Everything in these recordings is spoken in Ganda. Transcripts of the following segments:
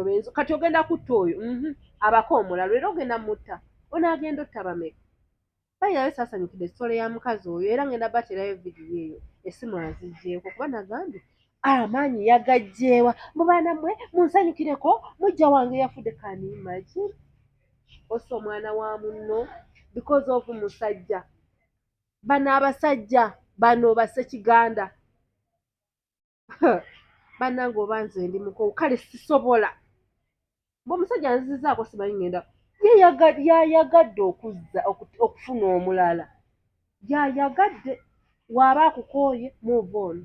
benzo kati ogenda kutta oyo abako omulala era ogenda mutta onaagenda otta bameka bayirabe saasanyukidde sitole ya mukazi oyo era ngenda baterayo vidiyo eyo essimu aziggyeko kuba nagambye amaanyi yagagjeewa mu baana mmwe munsanyukireko mujja wange yafudde kanimagi ossa omwana wa munno because of musajja bano abasajja bano bassekiganda bannange oba nze ndi mukowu kale sisobola bw'omusajja nzizizaako simanyi ngenda yayagadde okufuna omulala yayagadde waaba akukooye move on.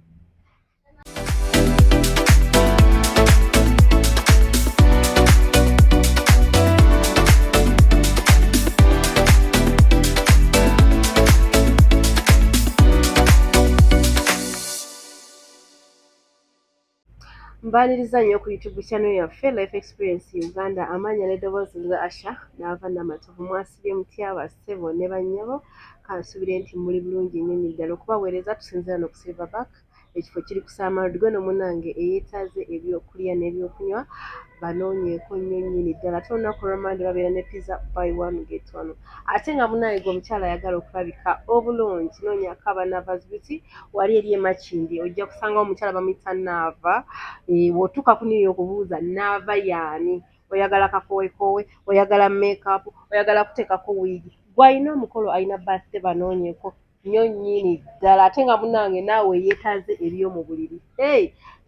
Mbaniriza nnyo ku YouTube channel yaffe Life Experience Uganda amaanyi n'eddoboozi za Asha n'ava Namatovu mwasibye mutyaba ssebo ne bannyabo kansuubire nti muli bulungi nnyo ddala okubaweereza tusinzira no ku Silverback ekifo kiri ku Samaroad gwe n'omunnange eyeetaaze ebyokulya n'ebyokunywa banoonyeeko nnyo nnyini ddala ate olunaku olw'Mande babeera ne pizza buy one get one ate nga munnange gwe omukyala ayagala okulabika obulungi noonyaako aba Nava's Beauty wali eri e Makindye ojja kusangawo omukyala bamuyita Naava bw'otuuka ku niyo okubuuza Naava yaani oyagala kakowekoowe oyagala make-up oyagala kuteekako wiigi gw'alina omukolo alina birthday banoonyeeko nnyo nnyini ddala ate nga munnange naawe yeetaaze eby'omu buliri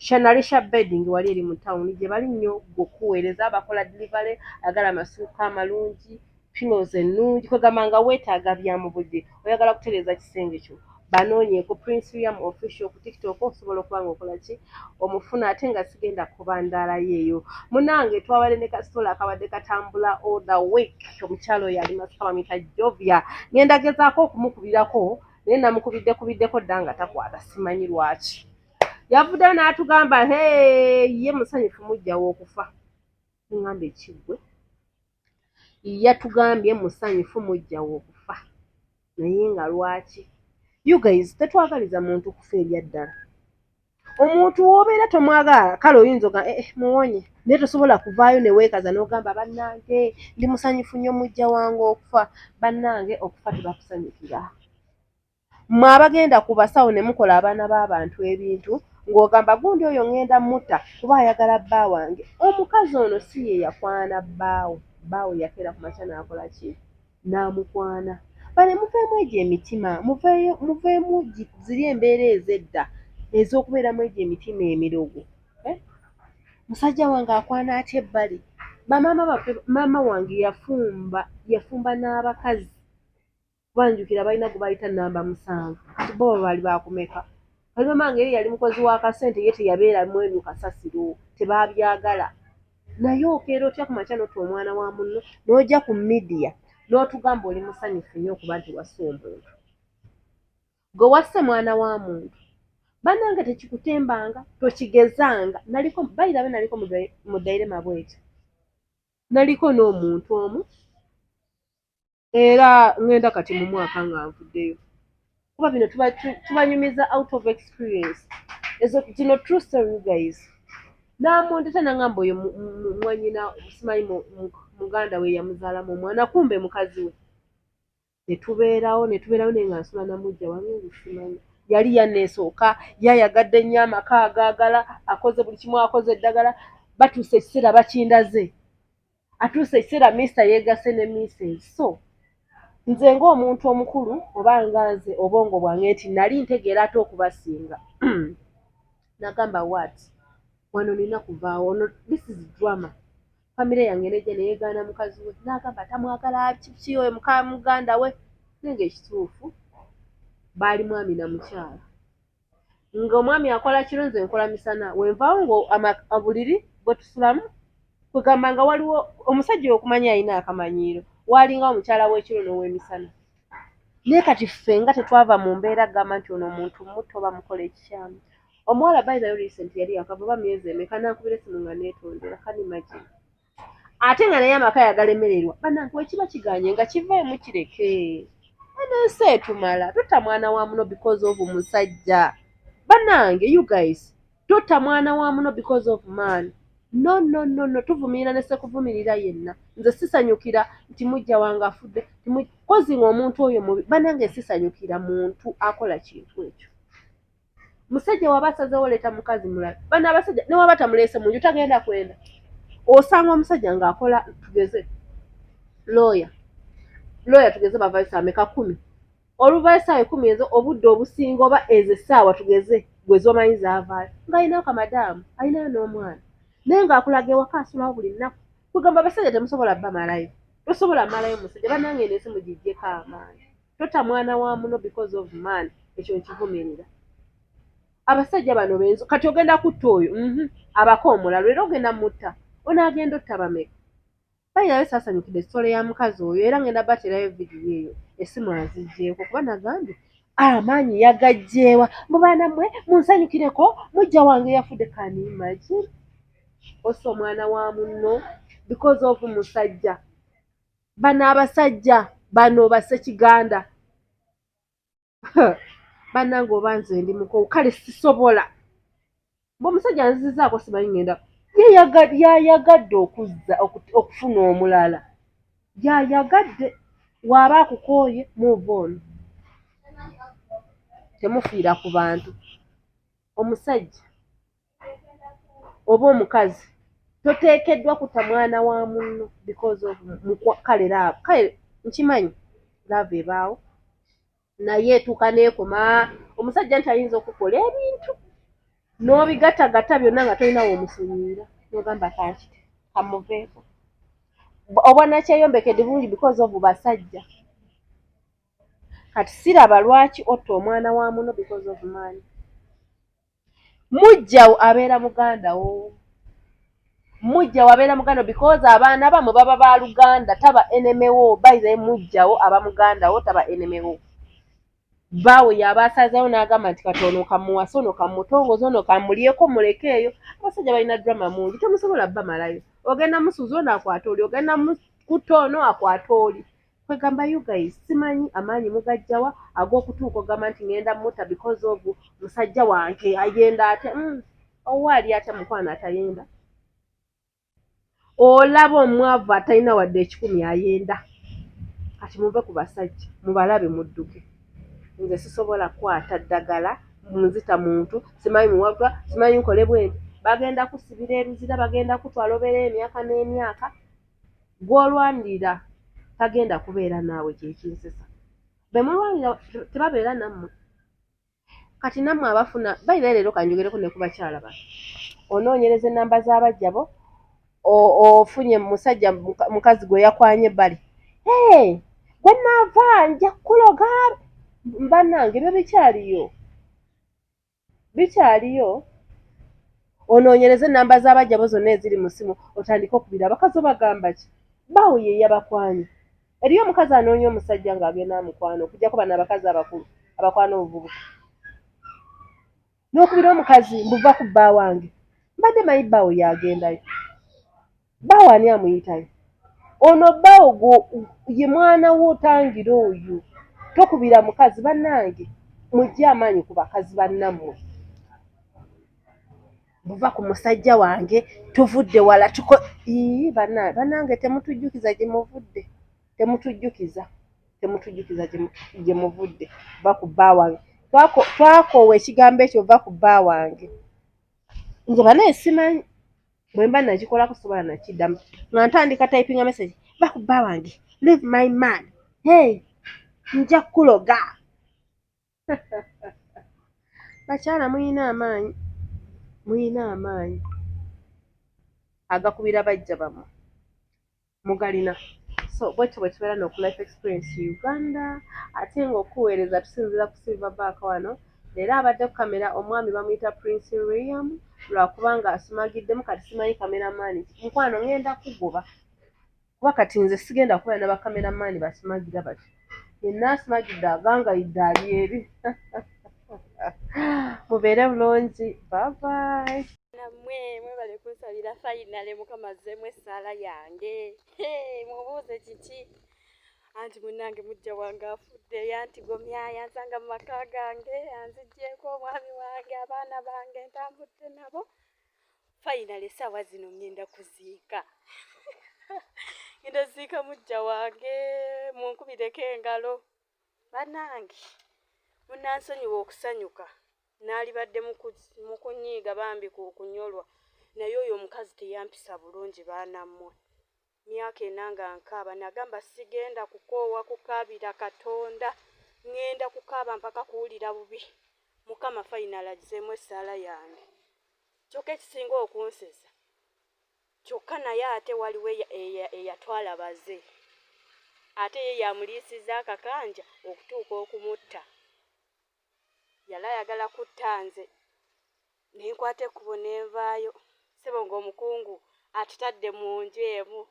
Shanalisha Bedding wali eri mu tawuni gye bali nnyo okukuweereza bakola delivery ayagala amasuuka amalungi pillows ennungi kwegamba nga weetaaga bya mu budde oyagala kutereeza kisenge kyo banoonyeeko Prince William official ku TikTok osobola okuba nga okola ki omufuna ate nga sigenda kubandaalayo eyo munnange twabadde ne kasitoola akabadde katambula all the week omukyalo oyo ali masika bamuyita Jovia ngenda gezaako okumukubirako naye namukubiddekubiddeko dda nga takwata simanyi lwaki yavuddeyo n'atugamba ye musanyufu mujjawo okufa ngamba ekiggwe yatugambye musanyufu mujjawo okufa naye nga lwaki you guys tetwagaliza muntu kufa ebyaddala omuntu w'obeera tomwagala kale oyinza oga muwonye naye tosobola kuvaayo ne weekaza n'ogamba bannange ndi musanyufu nnyo mujja wange okufa bannange okufa tebakusanyukira mmwe abagenda ku basawo ne mukola abaana b'abantu ebintu ng'ogamba gundi oyo ŋŋenda mutta kuba ayagala bba wange omukazi ono si ye yakwana bbaawe yakeera ku makya n'akola ki n'amukwana bale muveemu egyo emitima muveemu ziri embeera ez'edda ez'okubeeramu egyo emitima emirogo musajja wange akwana atya ebbali maama wange yafumba n'abakazi banjukira balina gwe bayita namba 7 bo baali bakumeka kali mamange yali yali mukozi w'akasente ye teyabeera mwenu kasasiro tebaabyagala naye okeera otya ku makya n'otta omwana wa munno n'ojja ku midiya n'otugamba oli musanyufu nnyo okuba nti wassa omuntu gwe wasse mwana wa muntu bannange tekikutembanga tokigezanga bayirabe naliko mu dairema bweti naliko n'omuntu omu era ngenda kati mu mwaka nga nvuddeyo kuba bino tubanyumiza out of experience kino true story guys n'amundeta nangamba oyo mwanyina simanyi muganda we yamuzaalamu omwana kumbe mukazi we netubeerawo naye nga nsula namujja wange ngusimanyi yali yanneesooka yayagadde nnyo amaka agaagala akoze buli kimu akoze eddagala batuuse ekiseera bakindaze atuuse ekiseera minisita yeegase ne Mrs. So nze ng'omuntu omukulu oba nga nze obwongo bwange nti nali ntegeera ate okubasinga nagamba what wano nina kuvaawo ono this is drama famire yange nejja neyeegaana mukazi we nagamba tamwagala kiki oyo muka muganda we nenge ekituufu baali mwami na mukyala ng'omwami akola kiro nze nkola misana wenvaawo ng'obuliri bwe tusulamu kwegamba nga waliwo omusajja okumanya alina akamanyiiro waalinga omukyala w'ekiro n'ow'emisana naye kati ffe nga tetwava mu mbeera gamba nti ono omuntu muto oba mukola ekikyamu omuwala bayizayo recent yali yakava oba myezi emeka nankubira essimu nga neetondera kanimagine ate nga naye amaka yagalemererwa bannange wekiba kiganye nga kiveemu kireke enensi etumala totta mwana wa muno because of musajja bannange you guys totta mwana wa muno because of man no tuvumirira ne sekuvumirira yenna nze sisanyukira nti mujja wange afudde kozi ng'omuntu oyo mubi banange sisanyukira muntu akola kintu ekyo musajja waba asazeewo leeta mukazi mulala bana abasajja ne waba tamuleese mu nju tagenda kwenda osanga omusajja ng'akola tugeze lawyer tugeze bavaisa ameka 10 oluvaisa 10 ezo obudde obusinga oba ezo essaawa tugeze gwe z'omanyi zaavaayo ng'alinayo kamadaamu alinayo n'omwana naye ng'akulaga ewaka asulawo buli nnaku kugamba abasajja temusobola bamalayo tosobola malayo musajja bannange ensi mugiggyeko amaanyi tota mwana wa muno because of man ekyo nkivumirira abasajja bano benzo kati ogenda kutta oyo abako omulala era ogenda mutta onaagenda otta bameka bayirayo saasanyukidde esitole ya mukazi oyo era ngenda baterayo vidiyo eyo essimu aziggyeko kuba nagambye amaanyi yagagjeewa mu baana mmwe munsanyukireko mujja wange yafudde kanimagi osa omwana wa munno because of musajja bano abasajja bano basekiganda bannange oba nze ndi mukowu kale sisobola bw'omusajja nzizizaako simanyi ngenda yayagadde okufuna omulala yayagadde waaba akukooye move on temufiira ku bantu omusajja oba omukazi toteekeddwa kutta mwana wa munno because of kale laabo kale nkimanyi laava ebaawo naye etuuka neekoma omusajja nti ayinza okukola ebintu n'obigatagata byonna nga tolinawo omusunyiira n'ogamba kankite kamuveeko obwanakyeyombekedde bulungi because of basajja kati siraba lwaki otta omwana wa muno because of maani mujjawo abeera mugandawo because abaana bamwe baba ba Luganda taba enemewo bayize mujjawo aba mugandawo taba enemewo baawe yaba asazeewo n'agamba nti katono kamuwasa ono kamutongoza ono kamulyeko muleke eyo abasajja balina drama mungi temusobola bamalayo ogenda musuza ono akwata oli ogenda kutta ono akwata oli kwegamba you guys simanyi amaanyi mugajjawa ag'okutuuka ogamba nti ngenda mutta because of musajja wange ayenda ate owaali ate mukwano atayenda olaba omwavu atalina wadde 10 ayenda kati muve ku basajja mubalabe mudduke nze sisobola kwata ddagala munzita muntu simanyi muwatwa simanyi nkole bwenti bagenda kusibira eruzira bagenda kutwala obeera emyaka n'emyaka gw'olwanirira tagenda kubeera naawe kyekinsesa bemulwanira tebabeera nammwe kati nammwe abafuna bayira leero kanjogereko ne ku bakyala bano onoonyereza ennamba z'abajjabo ofunye musajja mukazi gwe yakwanye ebbali gwe naava nja kukuloga bannange ebyo bikyaliyo onoonyereza ennamba z'abajjabo zonna eziri mu ssimu otandike okubira abakazi obagamba ki baawo ye yabakwanye eriyo omukazi anoonya omusajja ng'agenda amukwana okujjako bano abakazi abakulu abakwana obuvubuka n'okubira omukazi mbuva ku bba wange mbadde manyi bbaawo yagendayo bbaawo ani amuyitayo ono bbaawo ye mwana wo otangira oyo tokubira mukazi bannange mujje amaanyi ku bakazi bannammwe buva ku musajja wange tuvudde wala bannange temutujjukiza gye muvudde temutujjukiza gye muvudde va ku bba wange twakoowa ekigambo ekyo va ku bba wange nze banaye simanyi bwe mba nakikola kusobola nakiddamu nga ntandika typinga message va ku bba wange leave my man nja kukuloga bakyala muyina amaanyi agakubira bajja bammwe mugalina so bwetyo bwe tubeera n'oku life experience Uganda ate ng'okuweereza tusinzira ku Silverback wano leero abadde ku kamera omwami bamuyita Prince William lwakubanga asumagiddemu kati simanyi kameramaani mukwano ngenda kugoba kuba kati nze sigenda kubeera ne bakameramaani basumagira bati yenna asumagidde agangayidde ali eri mubeere bulungi bye nammwe mwebale kunsalira fayinale mukama azzeemu essaala yange mubuuze kiki anti munnange mujja wange afudde yantigomya yansanga mu maka gange yanziggyeko omwami wange abaana bange ntambudde nabo finally essaawa zino ngenda kuziika ngenda ziika mujja wange munkubireko engalo bannange munansonyiwa okusanyuka naalibadde mu kunyiiga bambi ku kunyolwa naye oyo omukazi teyampisa bulungi baanammwe myaka ena nga nkaaba nagamba sigenda kukoowa kukaabira Katonda ngenda kukaaba mpaka kuwulira bubi Mukama final agizeemu essaala yange kyokka ekisinga okunsesa kyokka naye ate waliwo eyatwala baze ate ye yamuliisiza akakanja okutuuka okumutta yali ayagala kutta nze ne nkwata ekkubo ne nvaayo ssebo ng'omukungu atutadde mu nju emu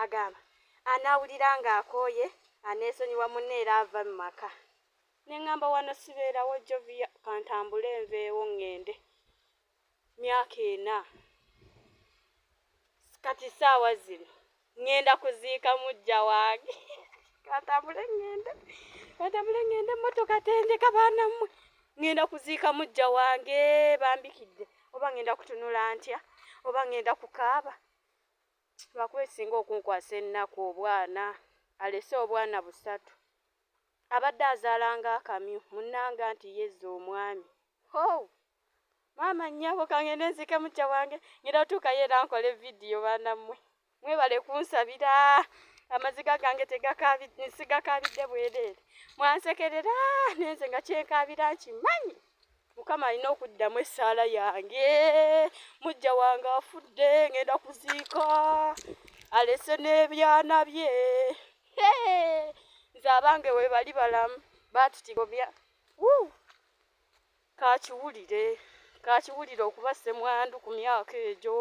agamba anaawulira ng'akooye aneesonyiwa munne era ava mu maka ne ŋŋamba wano sibeerawo Jovia kantambule nveewo ŋŋende myaka ena kati ssaawa zino ŋŋenda kuziika mujja wange kantambule ŋŋende emmotoka tendeka baanammwe ŋŋenda kuziika mujja wange bambikidde oba ŋŋenda kutunula ntya oba ŋŋenda kukaaba lwakuba ekisinga okunkwasa ennaku obwana alese obwana 3 abadde azaalanga akamyu munnanga nti yezza omwami maama nnyabo kangende nziike mujja wange ngenda otuukayo era nkole vidiyo baanammwe mwebale kunsabira amaziga gange sigakaabidde bwereere mwansekerera nenze nga kyenkaabira nkimanyi Mukama alina okuddamu essaala yange mujja wange afudde ngenda kuziika alese n'ebyana bye nze abange we bali balamu baatutigomya kakiwulire okuba ssemwandu ku myaka egyo